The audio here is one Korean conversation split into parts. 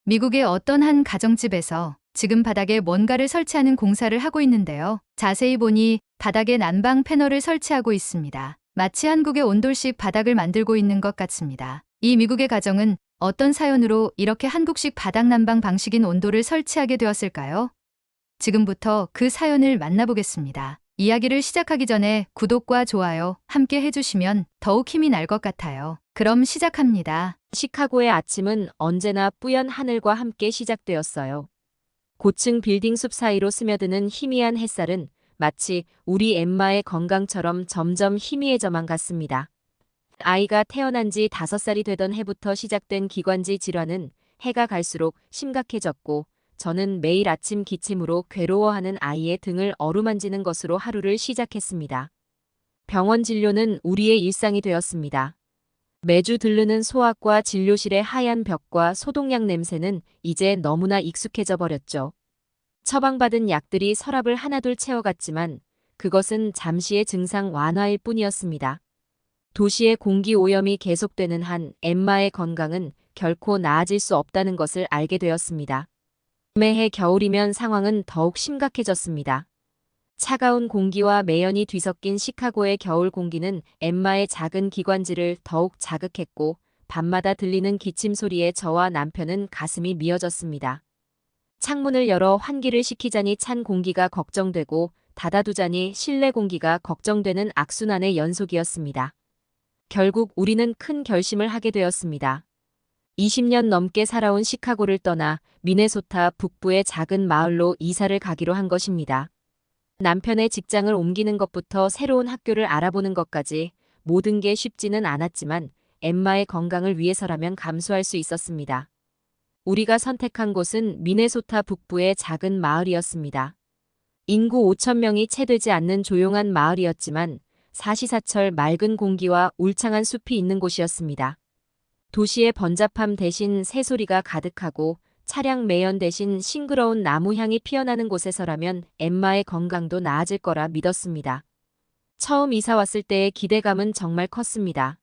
미국의 어떤 한 가정집에서 지금 바닥에 뭔가를 설치하는 공사를 하고 있는데요. 자세히 보니 바닥에 난방 패널을 설치하고 있습니다. 마치 한국의 온돌식 바닥을 만들고 있는 것 같습니다. 이 미국의 가정은 어떤 사연으로 이렇게 한국식 바닥 난방 방식인 온돌을 설치하게 되었을까요? 지금부터 그 사연을 만나보겠습니다. 이야기를 시작하기 전에 구독과 좋아요 함께 해주시면 더욱 힘이 날 것 같아요. 그럼 시작합니다. 시카고의 아침은 언제나 뿌연 하늘과 함께 시작되었어요. 고층 빌딩 숲 사이로 스며드는 희미한 햇살은 마치 우리 엠마의 건강처럼 점점 희미해져만 갔습니다. 아이가 태어난 지 5살이 되던 해부터 시작된 기관지 질환은 해가 갈수록 심각해졌고, 저는 매일 아침 기침으로 괴로워하는 아이의 등을 어루만지는 것으로 하루를 시작했습니다. 병원 진료는 우리의 일상이 되었습니다. 매주 들르는 소압과 진료실의 하얀 벽과 소독약 냄새는 이제 너무나 익숙해져 버렸죠. 처방받은 약들이 서랍을 하나둘 채워갔지만 그것은 잠시의 증상 완화일 뿐이었습니다. 도시의 공기 오염이 계속되는 한 엠마의 건강은 결코 나아질 수 없다는 것을 알게 되었습니다. 매해 겨울이면 상황은 더욱 심각해졌습니다. 차가운 공기와 매연이 뒤섞인 시카고의 겨울 공기는 엠마의 작은 기관지를 더욱 자극했고, 밤마다 들리는 기침 소리에 저와 남편은 가슴이 미어졌습니다. 창문을 열어 환기를 시키자니 찬 공기가 걱정되고, 닫아두자니 실내 공기가 걱정되는 악순환의 연속이었습니다. 결국 우리는 큰 결심을 하게 되었습니다. 20년 넘게 살아온 시카고를 떠나 미네소타 북부의 작은 마을로 이사를 가기로 한 것입니다. 남편의 직장을 옮기는 것부터 새로운 학교를 알아보는 것까지 모든 게 쉽지는 않았지만 엠마의 건강을 위해서라면 감수할 수 있었습니다. 우리가 선택한 곳은 미네소타 북부의 작은 마을이었습니다. 인구 5천 명이 채 되지 않는 조용한 마을이었지만 사시사철 맑은 공기와 울창한 숲이 있는 곳이었습니다. 도시의 번잡함 대신 새소리가 가득하고 차량 매연 대신 싱그러운 나무 향이 피어나는 곳에서라면 엠마의 건강도 나아질 거라 믿었습니다. 처음 이사 왔을 때의 기대감은 정말 컸습니다.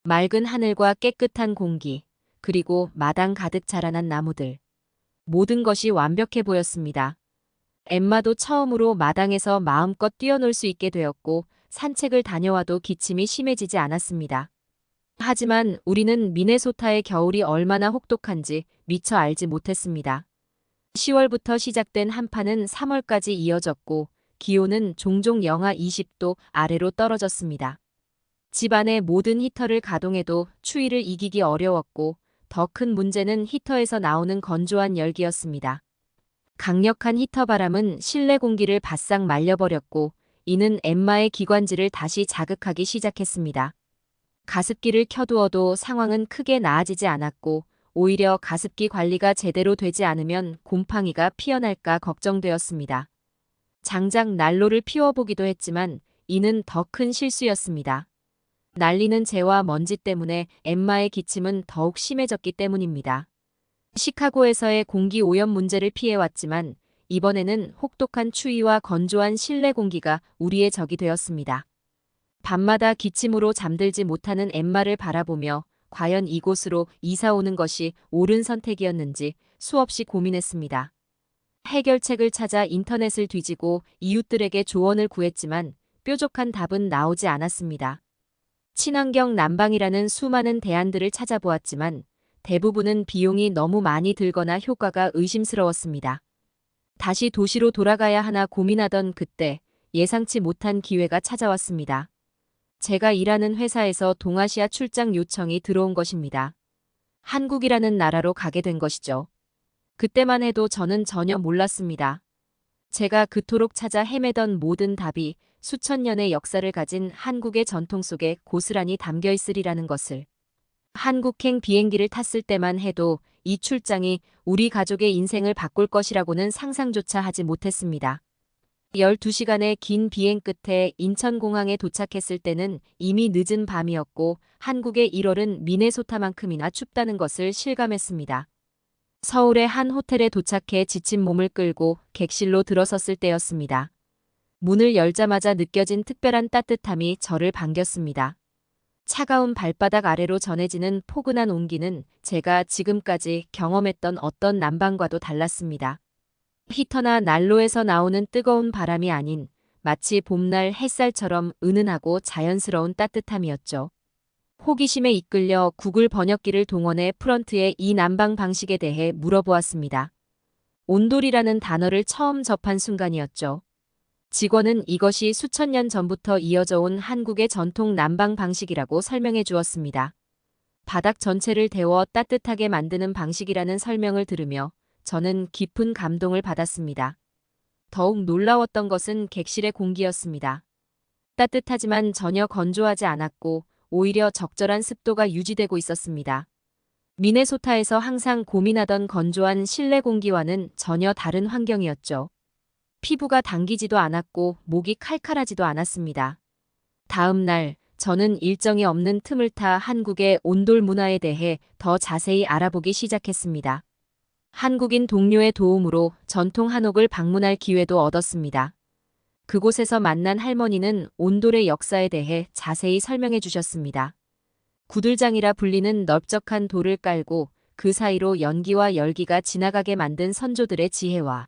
맑은 하늘과 깨끗한 공기, 그리고 마당 가득 자라난 나무들. 모든 것이 완벽해 보였습니다. 엠마도 처음으로 마당에서 마음껏 뛰어놀 수 있게 되었고, 산책을 다녀와도 기침이 심해지지 않았습니다. 하지만 우리는 미네소타의 겨울이 얼마나 혹독한지 미처 알지 못했습니다. 10월부터 시작된 한파는 3월까지 이어졌고, 기온은 종종 영하 20도 아래로 떨어졌습니다. 집안의 모든 히터를 가동해도 추위를 이기기 어려웠고, 더 큰 문제는 히터에서 나오는 건조한 열기였습니다. 강력한 히터 바람은 실내 공기를 바싹 말려버렸고, 이는 엠마의 기관지를 다시 자극하기 시작했습니다. 가습기를 켜두어도 상황은 크게 나아지지 않았고, 오히려 가습기 관리가 제대로 되지 않으면 곰팡이가 피어날까 걱정되었습니다. 장작 난로를 피워보기도 했지만 이는 더 큰 실수였습니다. 날리는 재와 먼지 때문에 엠마의 기침은 더욱 심해졌기 때문입니다. 시카고에서의 공기 오염 문제를 피해왔지만 이번에는 혹독한 추위와 건조한 실내 공기가 우리의 적이 되었습니다. 밤마다 기침으로 잠들지 못하는 엠마를 바라보며 과연 이곳으로 이사 오는 것이 옳은 선택이었는지 수없이 고민했습니다. 해결책을 찾아 인터넷을 뒤지고 이웃들에게 조언을 구했지만 뾰족한 답은 나오지 않았습니다. 친환경 난방이라는 수많은 대안들을 찾아보았지만 대부분은 비용이 너무 많이 들거나 효과가 의심스러웠습니다. 다시 도시로 돌아가야 하나 고민하던 그때 예상치 못한 기회가 찾아왔습니다. 제가 일하는 회사에서 동아시아 출장 요청이 들어온 것입니다. 한국이라는 나라로 가게 된 것이죠. 그때만 해도 저는 전혀 몰랐습니다. 제가 그토록 찾아 헤매던 모든 답이 수천 년의 역사를 가진 한국의 전통 속에 고스란히 담겨 있으리라는 것을. 한국행 비행기를 탔을 때만 해도 이 출장이 우리 가족의 인생을 바꿀 것이라고는 상상조차 하지 못했습니다. 12시간의 긴 비행 끝에 인천공항에 도착했을 때는 이미 늦은 밤이었고, 한국의 1월은 미네소타만큼이나 춥다는 것을 실감했습니다. 서울의 한 호텔에 도착해 지친 몸을 끌고 객실로 들어섰을 때였습니다. 문을 열자마자 느껴진 특별한 따뜻함이 저를 반겼습니다. 차가운 발바닥 아래로 전해지는 포근한 온기는 제가 지금까지 경험했던 어떤 난방과도 달랐습니다. 히터나 난로에서 나오는 뜨거운 바람이 아닌 마치 봄날 햇살처럼 은은하고 자연스러운 따뜻함이었죠. 호기심에 이끌려 구글 번역기를 동원해 프런트에 이 난방 방식에 대해 물어보았습니다. 온돌이라는 단어를 처음 접한 순간이었죠. 직원은 이것이 수천 년 전부터 이어져 온 한국의 전통 난방 방식이라고 설명해 주었습니다. 바닥 전체를 데워 따뜻하게 만드는 방식이라는 설명을 들으며 저는 깊은 감동을 받았습니다. 더욱 놀라웠던 것은 객실의 공기였습니다. 따뜻하지만 전혀 건조하지 않았고 오히려 적절한 습도가 유지되고 있었습니다. 미네소타에서 항상 고민하던 건조한 실내 공기와는 전혀 다른 환경이었죠. 피부가 당기지도 않았고 목이 칼칼하지도 않았습니다. 다음 날 저는 일정이 없는 틈을 타 한국의 온돌 문화에 대해 더 자세히 알아보기 시작했습니다. 한국인 동료의 도움으로 전통 한옥을 방문할 기회도 얻었습니다. 그곳에서 만난 할머니는 온돌의 역사에 대해 자세히 설명해 주셨습니다. 구들장이라 불리는 넓적한 돌을 깔고 그 사이로 연기와 열기가 지나가게 만든 선조들의 지혜와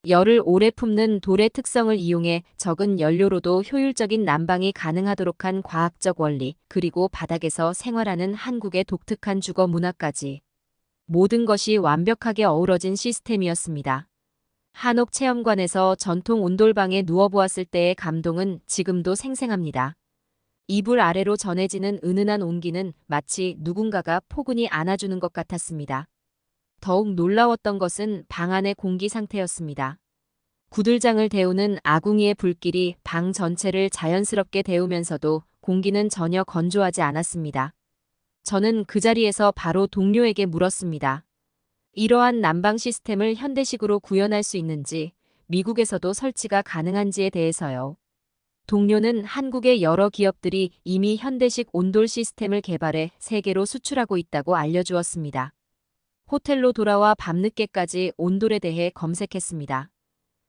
열을 오래 품는 돌의 특성을 이용해 적은 연료로도 효율적인 난방이 가능하도록 한 과학적 원리, 그리고 바닥에서 생활하는 한국의 독특한 주거 문화까지 모든 것이 완벽하게 어우러진 시스템이었습니다. 한옥 체험관에서 전통 온돌방에 누워보았을 때의 감동은 지금도 생생합니다. 이불 아래로 전해지는 은은한 온기는 마치 누군가가 포근히 안아주는 것 같았습니다. 더욱 놀라웠던 것은 방 안의 공기 상태였습니다. 구들장을 데우는 아궁이의 불길이 방 전체를 자연스럽게 데우면서도 공기는 전혀 건조하지 않았습니다. 저는 그 자리에서 바로 동료에게 물었습니다. 이러한 난방 시스템을 현대식으로 구현할 수 있는지, 미국에서도 설치가 가능한지에 대해서요. 동료는 한국의 여러 기업들이 이미 현대식 온돌 시스템을 개발해 세계로 수출하고 있다고 알려주었습니다. 호텔로 돌아와 밤늦게까지 온돌에 대해 검색했습니다.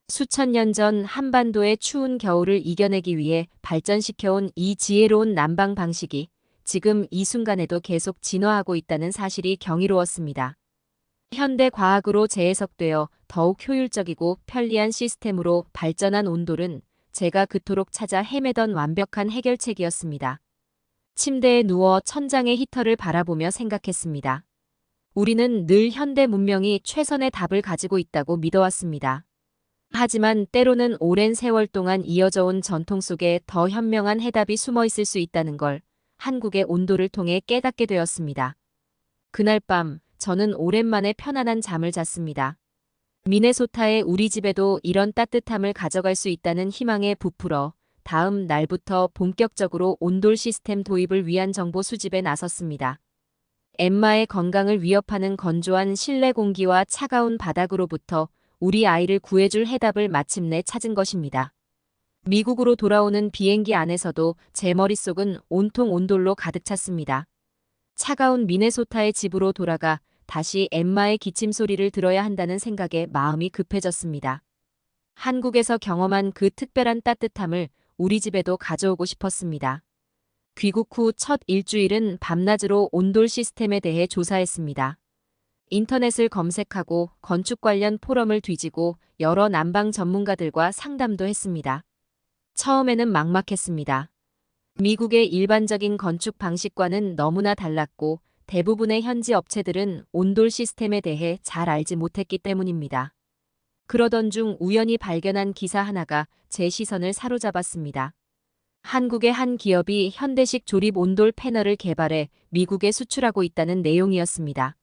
수천 년 전 한반도의 추운 겨울을 이겨내기 위해 발전시켜온 이 지혜로운 난방 방식이 지금 이 순간에도 계속 진화하고 있다는 사실이 경이로웠습니다. 현대 과학으로 재해석되어 더욱 효율적이고 편리한 시스템으로 발전한 온돌은 제가 그토록 찾아 헤매던 완벽한 해결책이었습니다. 침대에 누워 천장의 히터를 바라보며 생각했습니다. 우리는 늘 현대 문명이 최선의 답을 가지고 있다고 믿어왔습니다. 하지만 때로는 오랜 세월 동안 이어져 온 전통 속에 더 현명한 해답이 숨어 있을 수 있다는 걸 한국의 온돌을 통해 깨닫게 되었습니다. 그날 밤 저는 오랜만에 편안한 잠을 잤습니다. 미네소타의 우리 집에도 이런 따뜻함을 가져갈 수 있다는 희망에 부풀어 다음 날부터 본격적으로 온돌 시스템 도입을 위한 정보 수집에 나섰습니다. 엠마의 건강을 위협하는 건조한 실내 공기와 차가운 바닥으로부터 우리 아이를 구해줄 해답을 마침내 찾은 것입니다. 미국으로 돌아오는 비행기 안에서도 제 머릿속은 온통 온돌로 가득 찼습니다. 차가운 미네소타의 집으로 돌아가 다시 엠마의 기침 소리를 들어야 한다는 생각에 마음이 급해졌습니다. 한국에서 경험한 그 특별한 따뜻함을 우리 집에도 가져오고 싶었습니다. 귀국 후 첫 일주일은 밤낮으로 온돌 시스템에 대해 조사했습니다. 인터넷을 검색하고 건축 관련 포럼을 뒤지고 여러 난방 전문가들과 상담도 했습니다. 처음에는 막막했습니다. 미국의 일반적인 건축 방식과는 너무나 달랐고 대부분의 현지 업체들은 온돌 시스템에 대해 잘 알지 못했기 때문입니다. 그러던 중 우연히 발견한 기사 하나가 제 시선을 사로잡았습니다. 한국의 한 기업이 현대식 조립 온돌 패널을 개발해 미국에 수출하고 있다는 내용이었습니다.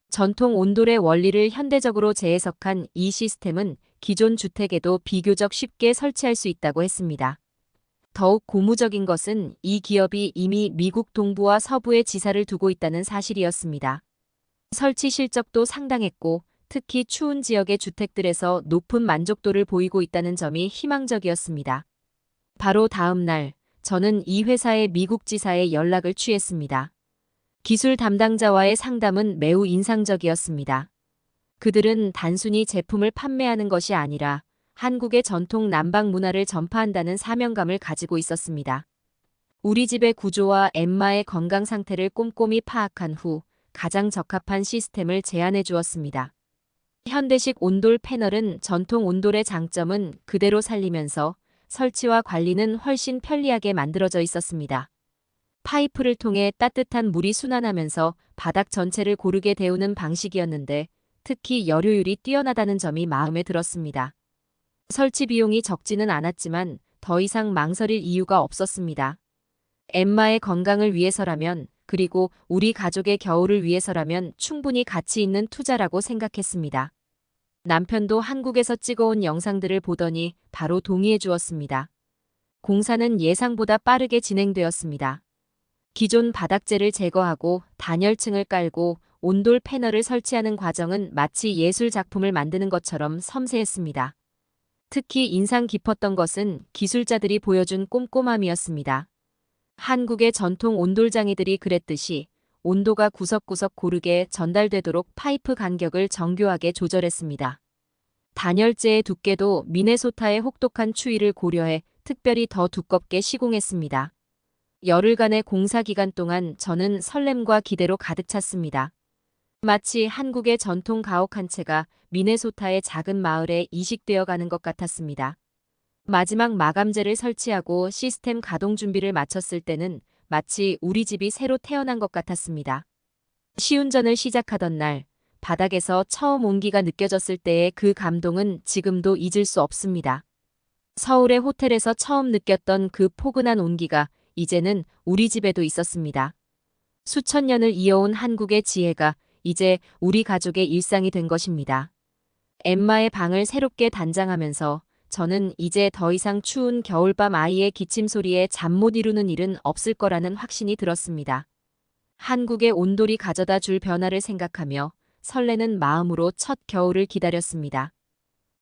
전통 온돌의 원리를 현대적으로 재해석한 이 시스템은 기존 주택에도 비교적 쉽게 설치할 수 있다고 했습니다. 더욱 고무적인 것은 이 기업이 이미 미국 동부와 서부에 지사를 두고 있다는 사실이었습니다. 설치 실적도 상당했고 특히 추운 지역의 주택들에서 높은 만족도를 보이고 있다는 점이 희망적이었습니다. 바로 다음 날 저는 이 회사의 미국 지사에 연락을 취했습니다. 기술 담당자와의 상담은 매우 인상적이었습니다. 그들은 단순히 제품을 판매하는 것이 아니라 한국의 전통 난방 문화를 전파한다는 사명감을 가지고 있었습니다. 우리 집의 구조와 엠마의 건강 상태를 꼼꼼히 파악한 후 가장 적합한 시스템을 제안해 주었습니다. 현대식 온돌 패널은 전통 온돌의 장점은 그대로 살리면서 설치와 관리는 훨씬 편리하게 만들어져 있었습니다. 파이프를 통해 따뜻한 물이 순환하면서 바닥 전체를 고르게 데우는 방식이었는데 특히 열효율이 뛰어나다는 점이 마음에 들었습니다. 설치 비용이 적지는 않았지만 더 이상 망설일 이유가 없었습니다. 엠마의 건강을 위해서라면 그리고 우리 가족의 겨울을 위해서라면 충분히 가치 있는 투자라고 생각했습니다. 남편도 한국에서 찍어온 영상들을 보더니 바로 동의해 주었습니다. 공사는 예상보다 빠르게 진행되었습니다. 기존 바닥재를 제거하고 단열층을 깔고 온돌 패널을 설치하는 과정은 마치 예술 작품을 만드는 것처럼 섬세했습니다. 특히 인상 깊었던 것은 기술자들이 보여준 꼼꼼함이었습니다. 한국의 전통 온돌장이들이 그랬듯이 온도가 구석구석 고르게 전달되도록 파이프 간격을 정교하게 조절했습니다. 단열재의 두께도 미네소타의 혹독한 추위를 고려해 특별히 더 두껍게 시공했습니다. 열흘간의 공사 기간 동안 저는 설렘과 기대로 가득 찼습니다. 마치 한국의 전통 가옥 한 채가 미네소타의 작은 마을에 이식되어 가는 것 같았습니다. 마지막 마감재를 설치하고 시스템 가동 준비를 마쳤을 때는 마치 우리 집이 새로 태어난 것 같았습니다. 시운전을 시작하던 날, 바닥에서 처음 온기가 느껴졌을 때의 그 감동은 지금도 잊을 수 없습니다. 서울의 호텔에서 처음 느꼈던 그 포근한 온기가 이제는 우리 집에도 있었습니다. 수천 년을 이어온 한국의 지혜가 이제 우리 가족의 일상이 된 것입니다. 엠마의 방을 새롭게 단장하면서 저는 이제 더 이상 추운 겨울밤 아이의 기침 소리에 잠 못 이루는 일은 없을 거라는 확신이 들었습니다. 한국의 온돌이 가져다 줄 변화를 생각하며 설레는 마음으로 첫 겨울을 기다렸습니다.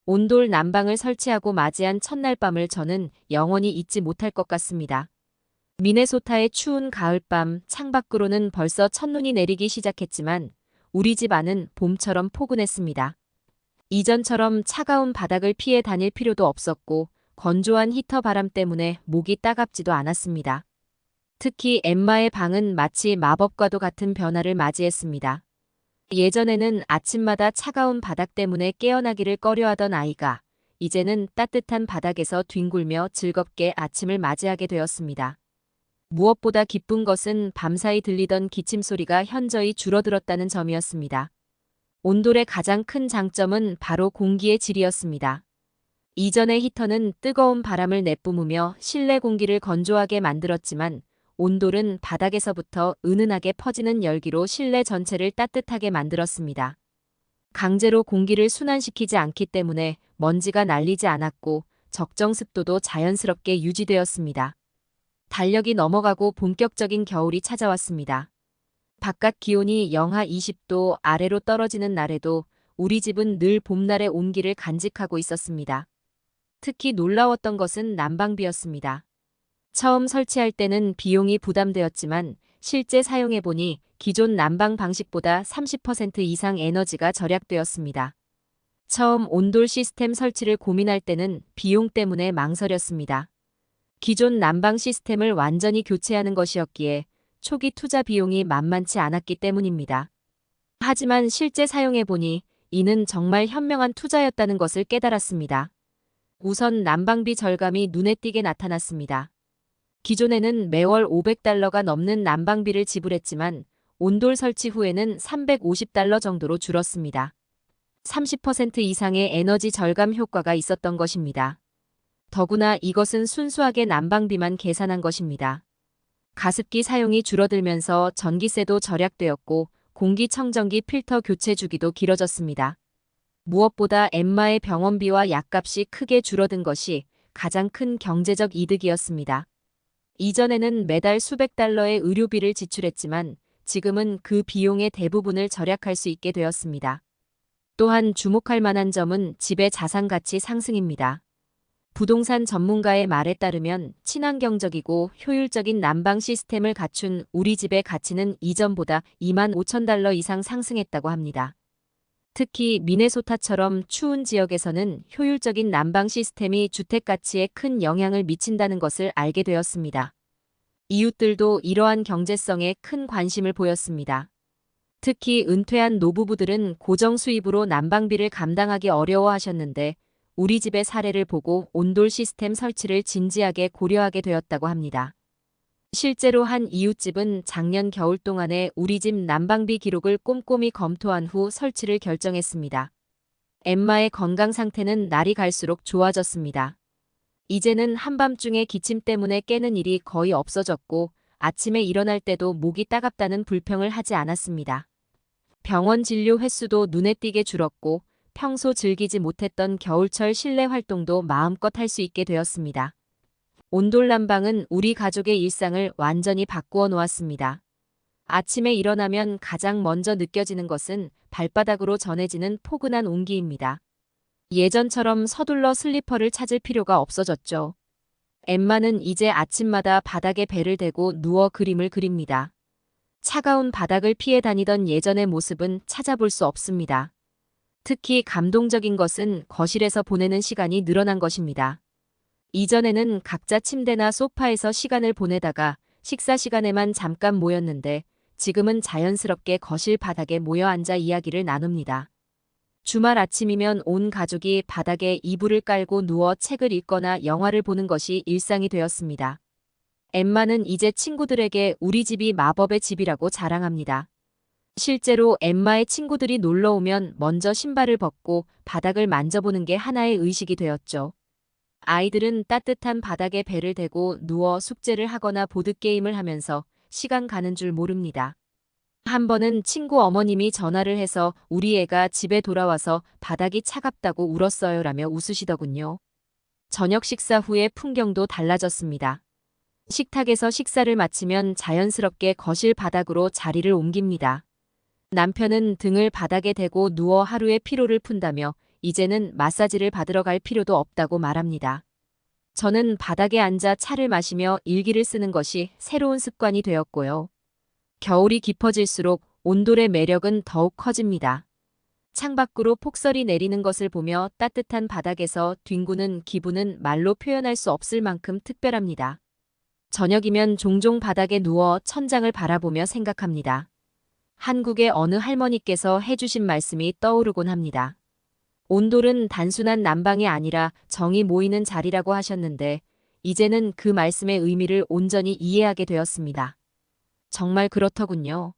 온돌 난방을 설치하고 맞이한 첫날 밤을 저는 영원히 잊지 못할 것 같습니다. 미네소타의 추운 가을밤, 창밖으로는 벌써 첫눈이 내리기 시작했지만 우리 집 안은 봄처럼 포근했습니다. 이전처럼 차가운 바닥을 피해 다닐 필요도 없었고 건조한 히터 바람 때문에 목이 따갑지도 않았습니다. 특히 엠마의 방은 마치 마법과도 같은 변화를 맞이했습니다. 예전에는 아침마다 차가운 바닥 때문에 깨어나기를 꺼려하던 아이가 이제는 따뜻한 바닥에서 뒹굴며 즐겁게 아침을 맞이하게 되었습니다. 무엇보다 기쁜 것은 밤사이 들리던 기침 소리가 현저히 줄어들었다는 점이었습니다. 온돌의 가장 큰 장점은 바로 공기의 질이었습니다. 이전의 히터는 뜨거운 바람을 내뿜으며 실내 공기를 건조하게 만들었지만 온돌은 바닥에서부터 은은하게 퍼지는 열기로 실내 전체를 따뜻하게 만들었습니다. 강제로 공기를 순환시키지 않기 때문에 먼지가 날리지 않았고 적정 습도도 자연스럽게 유지되었습니다. 달력이 넘어가고 본격적인 겨울이 찾아왔습니다. 바깥 기온이 영하 20도 아래로 떨어지는 날에도 우리 집은 늘 봄날의 온기를 간직하고 있었습니다. 특히 놀라웠던 것은 난방비였습니다. 처음 설치할 때는 비용이 부담되었지만 실제 사용해보니 기존 난방 방식보다 30% 이상 에너지가 절약되었습니다. 처음 온돌 시스템 설치를 고민할 때는 비용 때문에 망설였습니다. 기존 난방 시스템을 완전히 교체하는 것이었기에 초기 투자 비용이 만만치 않았기 때문입니다. 하지만 실제 사용해보니 이는 정말 현명한 투자였다는 것을 깨달았습니다. 우선 난방비 절감이 눈에 띄게 나타났습니다. 기존에는 매월 $500가 넘는 난방비를 지불했지만 온돌 설치 후에는 $350 정도로 줄었습니다. 30% 이상의 에너지 절감 효과가 있었던 것입니다. 더구나 이것은 순수하게 난방비만 계산한 것입니다. 가습기 사용이 줄어들면서 전기세도 절약되었고 공기청정기 필터 교체 주기도 길어졌습니다. 무엇보다 엠마의 병원비와 약값이 크게 줄어든 것이 가장 큰 경제적 이득이었습니다. 이전에는 매달 수백 달러의 의료비를 지출했지만 지금은 그 비용의 대부분을 절약할 수 있게 되었습니다. 또한 주목할 만한 점은 집의 자산 가치 상승입니다. 부동산 전문가의 말에 따르면 친환경적이고 효율적인 난방 시스템을 갖춘 우리 집의 가치는 이전보다 $25,000 이상 상승했다고 합니다. 특히 미네소타처럼 추운 지역에서는 효율적인 난방 시스템이 주택 가치에 큰 영향을 미친다는 것을 알게 되었습니다. 이웃들도 이러한 경제성에 큰 관심을 보였습니다. 특히 은퇴한 노부부들은 고정 수입으로 난방비를 감당하기 어려워하셨는데 우리 집의 사례를 보고 온돌 시스템 설치를 진지하게 고려하게 되었다고 합니다. 실제로 한 이웃집은 작년 겨울 동안에 우리 집 난방비 기록을 꼼꼼히 검토한 후 설치를 결정했습니다. 엠마의 건강 상태는 날이 갈수록 좋아졌습니다. 이제는 한밤중에 기침 때문에 깨는 일이 거의 없어졌고 아침에 일어날 때도 목이 따갑다는 불평을 하지 않았습니다. 병원 진료 횟수도 눈에 띄게 줄었고 평소 즐기지 못했던 겨울철 실내 활동도 마음껏 할 수 있게 되었습니다. 온돌 난방은 우리 가족의 일상을 완전히 바꾸어 놓았습니다. 아침에 일어나면 가장 먼저 느껴지는 것은 발바닥으로 전해지는 포근한 온기입니다. 예전처럼 서둘러 슬리퍼를 찾을 필요가 없어졌죠. 엠마는 이제 아침마다 바닥에 배를 대고 누워 그림을 그립니다. 차가운 바닥을 피해 다니던 예전의 모습은 찾아볼 수 없습니다. 특히 감동적인 것은 거실에서 보내는 시간이 늘어난 것입니다. 이전에는 각자 침대나 소파에서 시간을 보내다가 식사 시간에만 잠깐 모였는데 지금은 자연스럽게 거실 바닥에 모여 앉아 이야기를 나눕니다. 주말 아침이면 온 가족이 바닥에 이불을 깔고 누워 책을 읽거나 영화를 보는 것이 일상이 되었습니다. 엠마는 이제 친구들에게 우리 집이 마법의 집이라고 자랑합니다. 실제로 엠마의 친구들이 놀러 오면 먼저 신발을 벗고 바닥을 만져보는 게 하나의 의식이 되었죠. 아이들은 따뜻한 바닥에 배를 대고 누워 숙제를 하거나 보드게임을 하면서 시간 가는 줄 모릅니다. 한 번은 친구 어머님이 전화를 해서 우리 애가 집에 돌아와서 바닥이 차갑다고 울었어요라며 웃으시더군요. 저녁 식사 후에 풍경도 달라졌습니다. 식탁에서 식사를 마치면 자연스럽게 거실 바닥으로 자리를 옮깁니다. 남편은 등을 바닥에 대고 누워 하루의 피로를 푼다며 이제는 마사지를 받으러 갈 필요도 없다고 말합니다. 저는 바닥에 앉아 차를 마시며 일기를 쓰는 것이 새로운 습관이 되었고요. 겨울이 깊어질수록 온돌의 매력은 더욱 커집니다. 창밖으로 폭설이 내리는 것을 보며 따뜻한 바닥에서 뒹구는 기분은 말로 표현할 수 없을 만큼 특별합니다. 저녁이면 종종 바닥에 누워 천장을 바라보며 생각합니다. 한국의 어느 할머니께서 해주신 말씀이 떠오르곤 합니다. 온돌은 단순한 난방이 아니라 정이 모이는 자리라고 하셨는데 이제는 그 말씀의 의미를 온전히 이해하게 되었습니다. 정말 그렇더군요.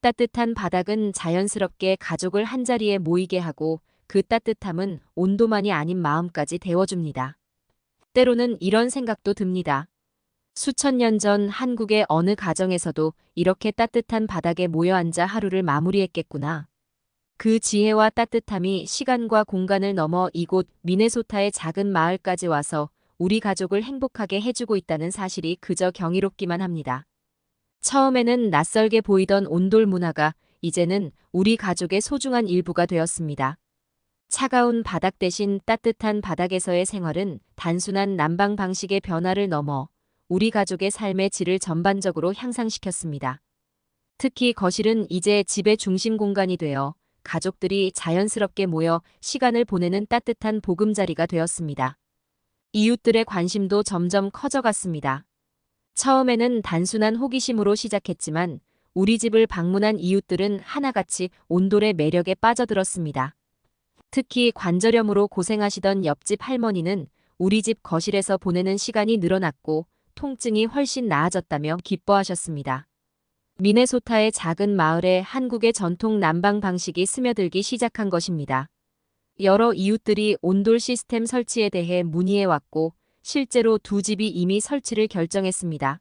따뜻한 바닥은 자연스럽게 가족을 한자리에 모이게 하고 그 따뜻함은 온도만이 아닌 마음까지 데워줍니다. 때로는 이런 생각도 듭니다. 수천 년 전 한국의 어느 가정에서도 이렇게 따뜻한 바닥에 모여 앉아 하루를 마무리했겠구나. 그 지혜와 따뜻함이 시간과 공간을 넘어 이곳 미네소타의 작은 마을까지 와서 우리 가족을 행복하게 해주고 있다는 사실이 그저 경이롭기만 합니다. 처음에는 낯설게 보이던 온돌 문화가 이제는 우리 가족의 소중한 일부가 되었습니다. 차가운 바닥 대신 따뜻한 바닥에서의 생활은 단순한 난방 방식의 변화를 넘어 우리 가족의 삶의 질을 전반적으로 향상시켰습니다. 특히 거실은 이제 집의 중심 공간이 되어 가족들이 자연스럽게 모여 시간을 보내는 따뜻한 보금자리가 되었습니다. 이웃들의 관심도 점점 커져갔습니다. 처음에는 단순한 호기심으로 시작했지만 우리 집을 방문한 이웃들은 하나같이 온돌의 매력에 빠져들었습니다. 특히 관절염으로 고생하시던 옆집 할머니는 우리 집 거실에서 보내는 시간이 늘어났고 통증이 훨씬 나아졌다며 기뻐하셨습니다. 미네소타의 작은 마을에 한국의 전통 난방 방식이 스며들기 시작한 것입니다. 여러 이웃들이 온돌 시스템 설치에 대해 문의해왔고 실제로 두 집이 이미 설치를 결정했습니다.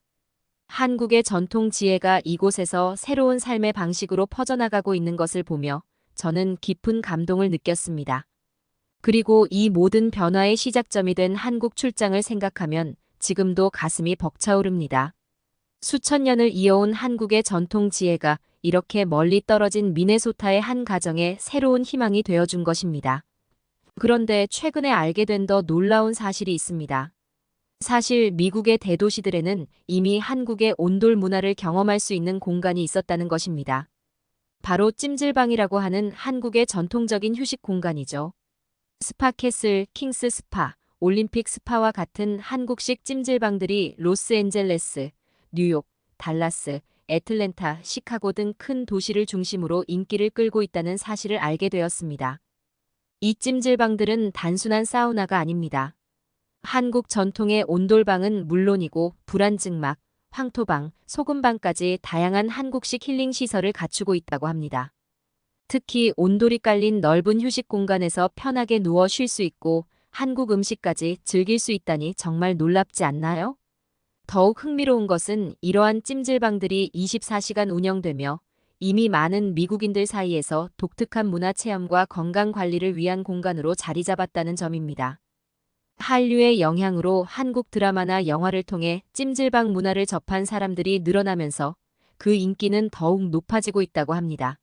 한국의 전통 지혜가 이곳에서 새로운 삶의 방식으로 퍼져나가고 있는 것을 보며 저는 깊은 감동을 느꼈습니다. 그리고 이 모든 변화의 시작점이 된 한국 출장을 생각하면 지금도 가슴이 벅차오릅니다. 수천 년을 이어온 한국의 전통 지혜가 이렇게 멀리 떨어진 미네소타의 한 가정에 새로운 희망이 되어준 것입니다. 그런데 최근에 알게 된 더 놀라운 사실이 있습니다. 사실 미국의 대도시들에는 이미 한국의 온돌 문화를 경험할 수 있는 공간이 있었다는 것입니다. 바로 찜질방이라고 하는 한국의 전통적인 휴식 공간이죠. 스파캐슬, 킹스 스파, 올림픽 스파와 같은 한국식 찜질방들이 로스앤젤레스, 뉴욕, 달라스, 애틀랜타, 시카고 등 큰 도시를 중심으로 인기를 끌고 있다는 사실을 알게 되었습니다. 이 찜질방들은 단순한 사우나가 아닙니다. 한국 전통의 온돌방은 물론이고 불안증막, 황토방, 소금방까지 다양한 한국식 힐링 시설을 갖추고 있다고 합니다. 특히 온돌이 깔린 넓은 휴식 공간에서 편하게 누워 쉴 수 있고 한국 음식까지 즐길 수 있다니 정말 놀랍지 않나요? 더욱 흥미로운 것은 이러한 찜질방들이 24시간 운영되며 이미 많은 미국인들 사이에서 독특한 문화 체험과 건강 관리를 위한 공간으로 자리 잡았다는 점입니다. 한류의 영향으로 한국 드라마나 영화를 통해 찜질방 문화를 접한 사람들이 늘어나면서 그 인기는 더욱 높아지고 있다고 합니다.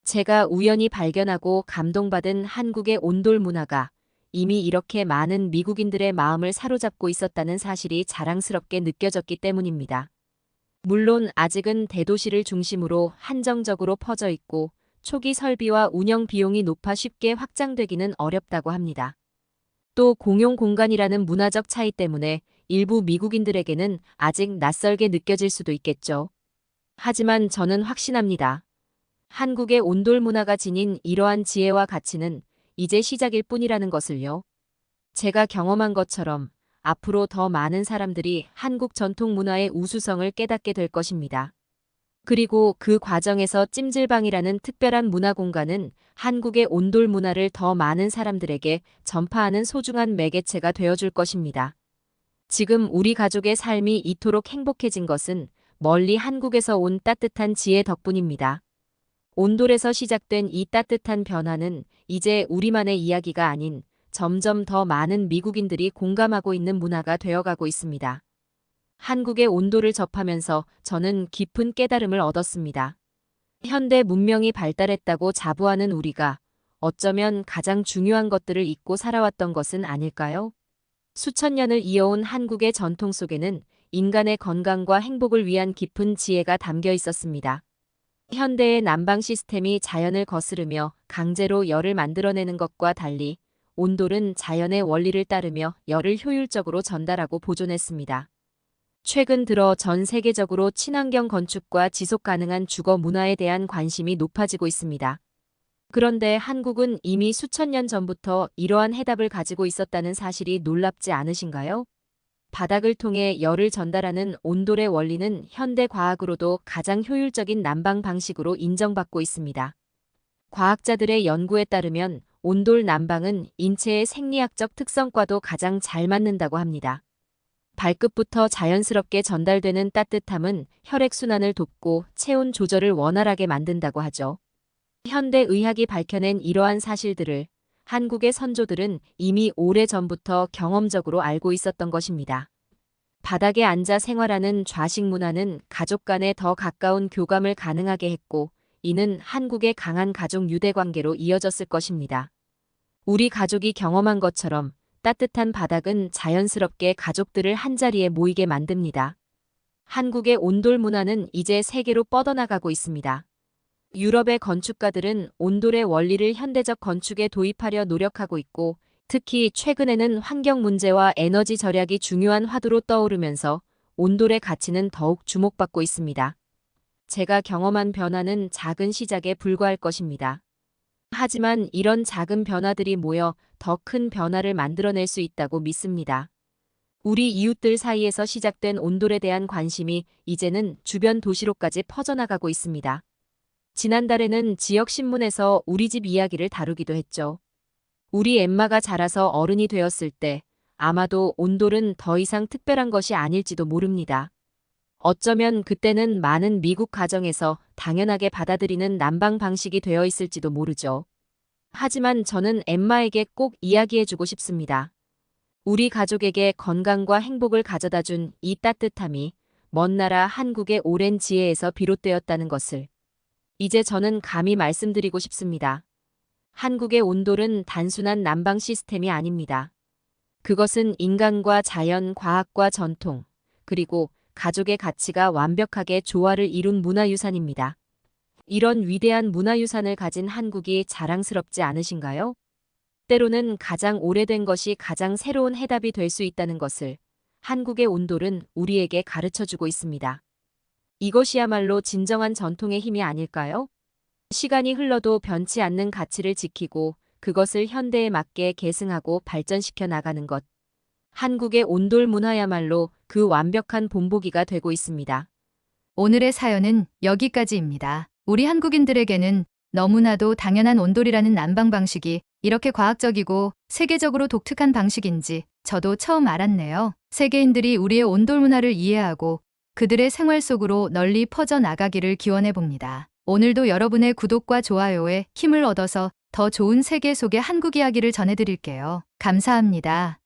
제가 우연히 발견하고 감동받은 한국의 온돌 문화가 이미 이렇게 많은 미국인들의 마음을 사로잡고 있었다는 사실이 자랑스럽게 느껴졌기 때문입니다. 물론 아직은 대도시를 중심으로 한정적으로 퍼져 있고 초기 설비와 운영 비용이 높아 쉽게 확장되기는 어렵다고 합니다. 또 공용 공간이라는 문화적 차이 때문에 일부 미국인들에게는 아직 낯설게 느껴질 수도 있겠죠. 하지만 저는 확신합니다. 한국의 온돌 문화가 지닌 이러한 지혜와 가치는 이제 시작일 뿐이라는 것을요. 제가 경험한 것처럼 앞으로 더 많은 사람들이 한국 전통 문화의 우수성을 깨닫게 될 것입니다. 그리고 그 과정에서 찜질방이라는 특별한 문화 공간은 한국의 온돌 문화를 더 많은 사람들에게 전파하는 소중한 매개체가 되어줄 것입니다. 지금 우리 가족의 삶이 이토록 행복해진 것은 멀리 한국에서 온 따뜻한 지혜 덕분입니다. 온돌에서 시작된 이 따뜻한 변화는 이제 우리만의 이야기가 아닌 점점 더 많은 미국인들이 공감하고 있는 문화가 되어가고 있습니다. 한국의 온돌을 접하면서 저는 깊은 깨달음을 얻었습니다. 현대 문명이 발달했다고 자부하는 우리가 어쩌면 가장 중요한 것들을 잊고 살아왔던 것은 아닐까요? 수천 년을 이어온 한국의 전통 속에는 인간의 건강과 행복을 위한 깊은 지혜가 담겨 있었습니다. 현대의 난방 시스템이 자연을 거스르며 강제로 열을 만들어내는 것과 달리 온돌은 자연의 원리를 따르며 열을 효율적으로 전달하고 보존했습니다. 최근 들어 전 세계적으로 친환경 건축과 지속 가능한 주거 문화에 대한 관심이 높아지고 있습니다. 그런데 한국은 이미 수천 년 전부터 이러한 해답을 가지고 있었다는 사실이 놀랍지 않으신가요? 바닥을 통해 열을 전달하는 온돌의 원리는 현대 과학으로도 가장 효율적인 난방 방식으로 인정받고 있습니다. 과학자들의 연구에 따르면 온돌 난방은 인체의 생리학적 특성과도 가장 잘 맞는다고 합니다. 발끝부터 자연스럽게 전달되는 따뜻함은 혈액순환을 돕고 체온 조절을 원활하게 만든다고 하죠. 현대 의학이 밝혀낸 이러한 사실들을 한국의 선조들은 이미 오래전부터 경험적으로 알고 있었던 것입니다. 바닥에 앉아 생활하는 좌식 문화는 가족 간에 더 가까운 교감을 가능하게 했고, 이는 한국의 강한 가족 유대 관계로 이어졌을 것입니다. 우리 가족이 경험한 것처럼 따뜻한 바닥은 자연스럽게 가족들을 한자리에 모이게 만듭니다. 한국의 온돌 문화는 이제 세계로 뻗어나가고 있습니다. 유럽의 건축가들은 온돌의 원리를 현대적 건축에 도입하려 노력하고 있고, 특히 최근에는 환경 문제와 에너지 절약이 중요한 화두로 떠오르면서 온돌의 가치는 더욱 주목받고 있습니다. 제가 경험한 변화는 작은 시작에 불과할 것입니다. 하지만 이런 작은 변화들이 모여 더 큰 변화를 만들어낼 수 있다고 믿습니다. 우리 이웃들 사이에서 시작된 온돌에 대한 관심이 이제는 주변 도시로까지 퍼져나가고 있습니다. 지난달에는 지역 신문에서 우리 집 이야기를 다루기도 했죠. 우리 엠마가 자라서 어른이 되었을 때 아마도 온돌은 더 이상 특별한 것이 아닐지도 모릅니다. 어쩌면 그때는 많은 미국 가정에서 당연하게 받아들이는 난방 방식이 되어 있을지도 모르죠. 하지만 저는 엠마에게 꼭 이야기해주고 싶습니다. 우리 가족에게 건강과 행복을 가져다 준 이 따뜻함이 먼 나라 한국의 오랜 지혜에서 비롯되었다는 것을 이제 저는 감히 말씀드리고 싶습니다. 한국의 온돌은 단순한 난방 시스템이 아닙니다. 그것은 인간과 자연, 과학과 전통, 그리고 가족의 가치가 완벽하게 조화를 이룬 문화유산입니다. 이런 위대한 문화유산을 가진 한국이 자랑스럽지 않으신가요? 때로는 가장 오래된 것이 가장 새로운 해답이 될 수 있다는 것을 한국의 온돌은 우리에게 가르쳐 주고 있습니다. 이것이야말로 진정한 전통의 힘이 아닐까요? 시간이 흘러도 변치 않는 가치를 지키고 그것을 현대에 맞게 계승하고 발전시켜 나가는 것. 한국의 온돌 문화야말로 그 완벽한 본보기가 되고 있습니다. 오늘의 사연은 여기까지입니다. 우리 한국인들에게는 너무나도 당연한 온돌이라는 난방 방식이 이렇게 과학적이고 세계적으로 독특한 방식인지 저도 처음 알았네요. 세계인들이 우리의 온돌 문화를 이해하고 그들의 생활 속으로 널리 퍼져 나가기를 기원해 봅니다. 오늘도 여러분의 구독과 좋아요에 힘을 얻어서 더 좋은 세계 속의 한국 이야기를 전해드릴게요. 감사합니다.